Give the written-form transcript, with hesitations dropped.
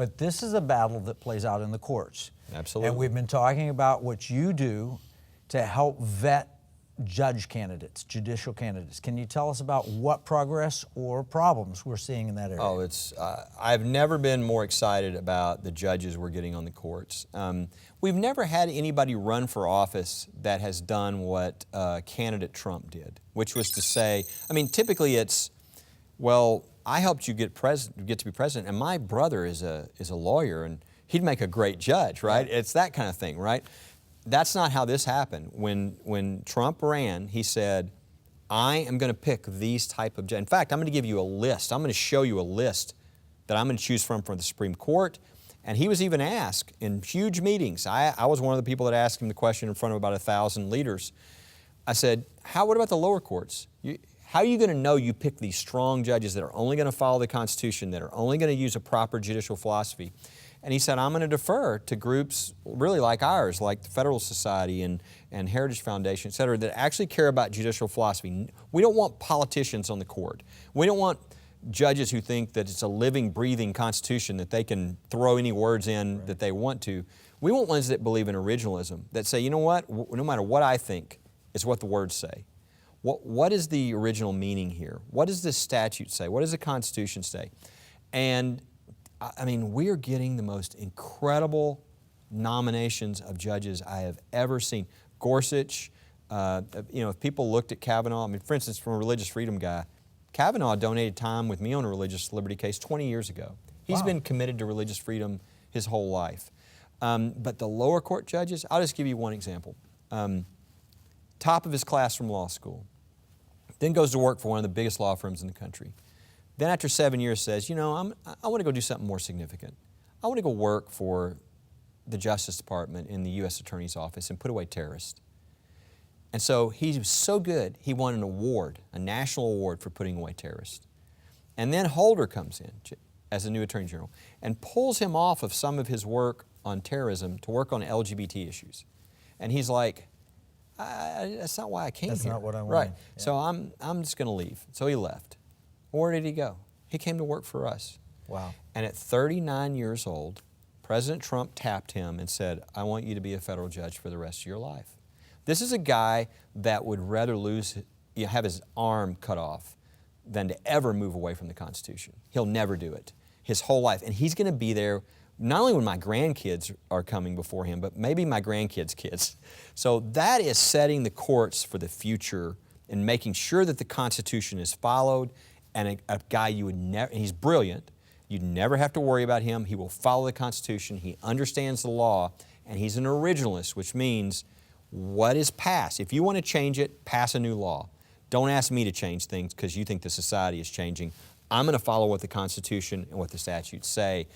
But this is a battle that plays out in the courts. Absolutely. And we've been talking about what you do to help vet judge candidates, judicial candidates. Can you tell us about what progress or problems we're seeing in that area? Oh, I've never been more excited about the judges we're getting on the courts. We've never had anybody run for office that has done what candidate Trump did, which was to say, I mean, typically it's, well, I helped you get to be president, and my brother is a lawyer, and he'd make a great judge, right? Yeah. It's that kind of thing, right? That's not how this happened. When Trump ran, he said, I am going to pick these type of judges. In fact, I'm going to give you a list. I'm going to show you a list that I'm going to choose from the Supreme Court. And he was even asked in huge meetings. I was one of the people that asked him the question in front of about 1,000 leaders. I said, what about the lower courts? How are you going to know you pick these strong judges that are only going to follow the Constitution, that are only going to use a proper judicial philosophy? And he said, I'm going to defer to groups really like ours, like the Federalist Society and Heritage Foundation, et cetera, that actually care about judicial philosophy. We don't want politicians on the court. We don't want judges who think that it's a living, breathing Constitution that they can throw any words in that they want to. We want ones that believe in originalism, that say, you know what, no matter what I think, it's what the words say. What is the original meaning here? What does this statute say? What does the Constitution say? And I mean, we are getting the most incredible nominations of judges I have ever seen. Gorsuch, if people looked at Kavanaugh, I mean, for instance, from a religious freedom guy, Kavanaugh donated time with me on a religious liberty case 20 years ago. He's been committed to religious freedom his whole life. But the lower court judges, I'll just give you one example. Top of his class from law school, then goes to work for one of the biggest law firms in the country. Then after 7 years says, you know, I want to go do something more significant. I want to go work for the Justice Department in the U.S. Attorney's Office and put away terrorists. And so he was so good, he won an award, a national award for putting away terrorists. And then Holder comes in as a new Attorney General and pulls him off of some of his work on terrorism to work on LGBT issues. And he's like, that's not why I came here. That's not what I wanted. Right. Yeah. So I'm just going to leave. So he left. Where did he go? He came to work for us. Wow. And at 39 years old, President Trump tapped him and said, I want you to be a federal judge for the rest of your life. This is a guy that would rather have his arm cut off than to ever move away from the Constitution. He'll never do it his whole life. And he's going to be there not only when my grandkids are coming before him, but maybe my grandkids' kids. So that is setting the courts for the future and making sure that the Constitution is followed. And a guy you would never, he's brilliant, you'd never have to worry about him. He will follow the Constitution, he understands the law, and he's an originalist, which means what is passed? If you want to change it, pass a new law. Don't ask me to change things because you think the society is changing. I'm going to follow what the Constitution and what the statutes say.